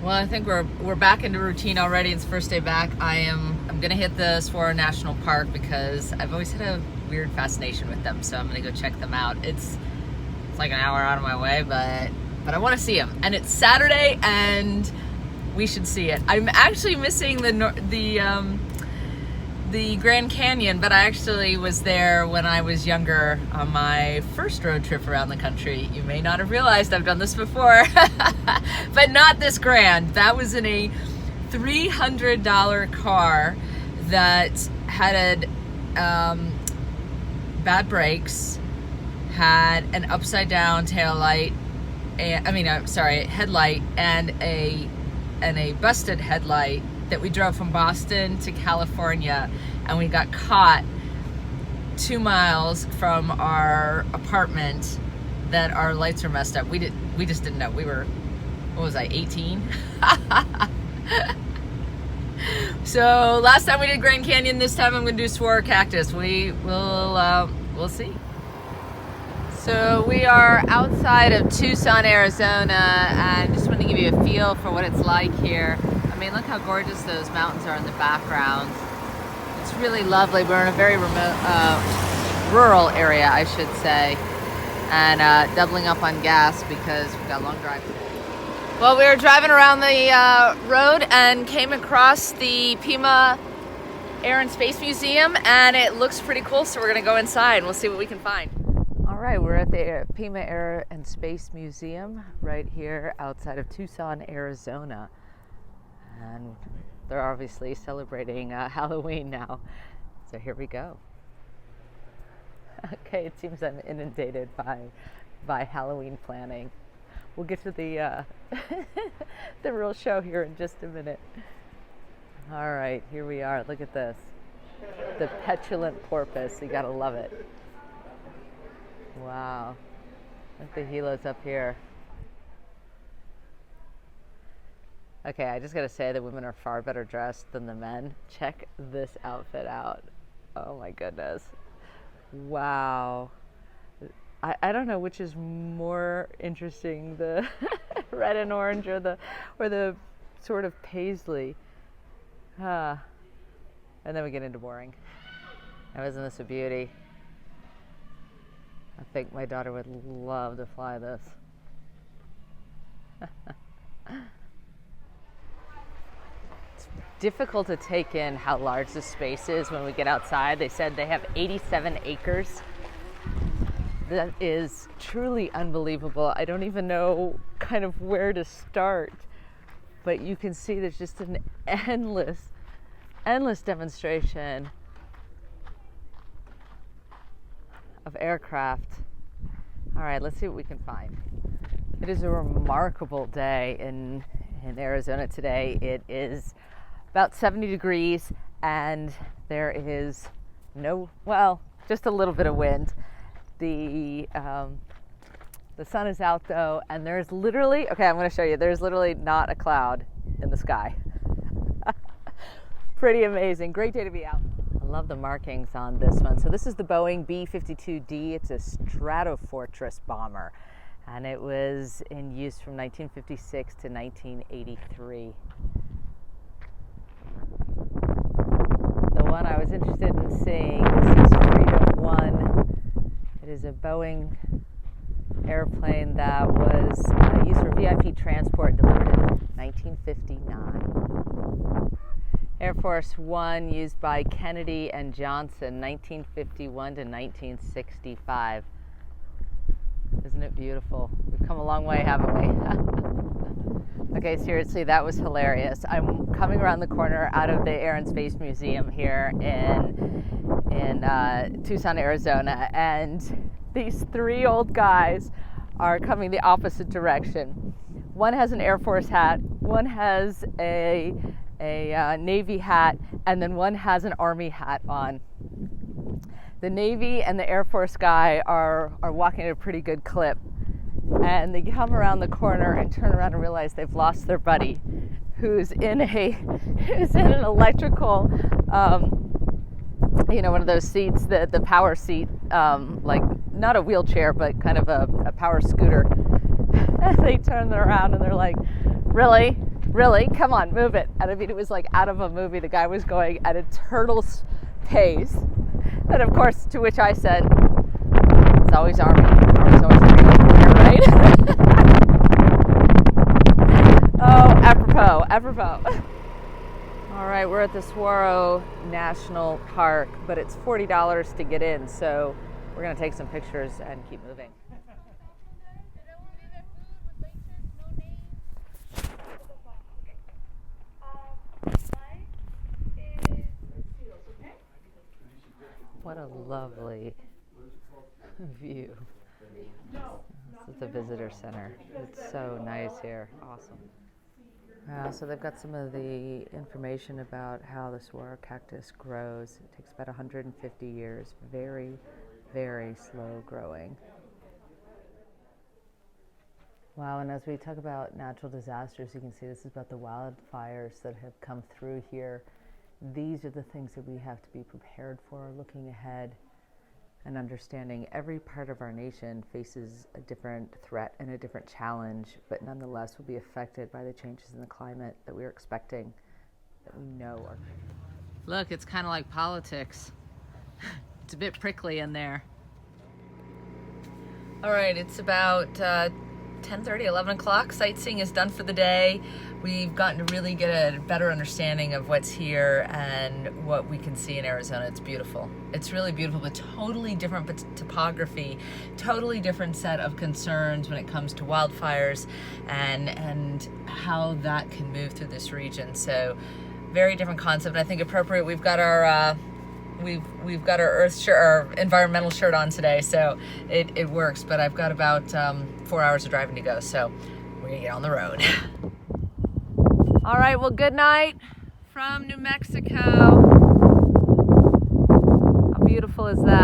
Well, I think we're back into routine already. It's first day back. I'm gonna hit the Saguaro National Park because I've always had a weird fascination with them. So I'm gonna go check them out. It's like an hour out of my way, but I want to see them. And it's Saturday, and we should see it. I'm actually missing the Grand Canyon, but I actually was there when I was younger on my first road trip around the country. You may not have realized I've done this before, but not this grand. That was in a $300 car that had bad brakes, had an upside down taillight, headlight, and a busted headlight that we drove from Boston to California, and we got caught 2 miles from our apartment that our lights were messed up. We just didn't know. We were, 18? So last time we did Grand Canyon, this time I'm gonna do Saguaro Cactus. We'll see. So we are outside of Tucson, Arizona, and just want to give you a feel for what it's like here. I mean, look how gorgeous those mountains are in the background. It's really lovely. We're in a very remote, rural area, I should say, and doubling up on gas because we've got a long drive today. Well, we were driving around the road and came across the Pima Air and Space Museum, and it looks pretty cool, so we're going to go inside and we'll see what we can find. All right, we're at the Pima Air and Space Museum right here outside of Tucson, Arizona. And they're obviously celebrating Halloween now. So here we go. Okay, it seems I'm inundated by Halloween planning. We'll get to the the real show here in just a minute. All right, here we are. Look at this. The petulant porpoise. You gotta love it. Wow. Look at the helos up here. Okay, I just gotta say the women are far better dressed than the men. Check this outfit out. Oh my goodness. Wow. I don't know which is more interesting, the red and orange or the sort of paisley. And then we get into boring. Now, isn't this a beauty? I think my daughter would love to fly this. It's difficult to take in how large the space is when we get outside. They said they have 87 acres. That is truly unbelievable. I don't even know kind of where to start, but you can see there's just an endless demonstration of aircraft. All right, let's see what we can find. It is a remarkable day in Arizona today. It is about 70 degrees and there is just a little bit of wind. The sun is out though, and there's literally, okay, I'm going to show you, there's literally not a cloud in the sky. Pretty amazing. Great day to be out. I love the markings on this one. So this is the Boeing B-52D. It's a Stratofortress bomber, and it was in use from 1956 to 1983. The one I was interested in seeing, this is Freedom 1. It is a Boeing airplane that was used for VIP transport, delivered in 1959. Air Force One, used by Kennedy and Johnson, 1951 to 1965. Isn't it beautiful? We've come a long way, haven't we? Okay, seriously, that was hilarious. I'm coming around the corner out of the Air and Space Museum here in Tucson, Arizona, and these three old guys are coming the opposite direction. One has an Air Force hat, one has a Navy hat, and then one has an Army hat on. The Navy and the Air Force guy are walking at a pretty good clip, and they come around the corner and turn around and realize they've lost their buddy, who's in an electrical, one of those seats, the power seat, like not a wheelchair, but kind of a power scooter. And they turn around and they're like, "Really? Really? Come on, move it. And I mean, it was like out of a movie. The guy was going at a turtle's pace. And of course, to which I said, it's always Army. Army's always Army, right? Oh, apropos. All right, we're at the Saguaro National Park, but it's $40 to get in, so we're gonna take some pictures and keep moving. What a lovely view. This is the visitor center. It's so nice here. Awesome. So they've got some of the information about how the saguaro cactus grows. It takes about 150 years. Very, very slow growing. Wow, and as we talk about natural disasters, you can see this is about the wildfires that have come through here. These are the things that we have to be prepared for, looking ahead and understanding every part of our nation faces a different threat and a different challenge, but nonetheless will be affected by the changes in the climate that we're expecting, that we know are. Look, it's kind of like politics. It's a bit prickly in there. All right, it's about 10:30, 11 o'clock. Sightseeing is done for the day. We've gotten to really get a better understanding of what's here and what we can see in Arizona. It's beautiful. It's really beautiful, but totally different topography, totally different set of concerns when it comes to wildfires and how that can move through this region. So very different concept. I think appropriate. We've got our We've got our earth shirt, our environmental shirt on today, so it works. But I've got about 4 hours of driving to go, so we're gonna get on the road. All right, well, good night from New Mexico. How beautiful is that?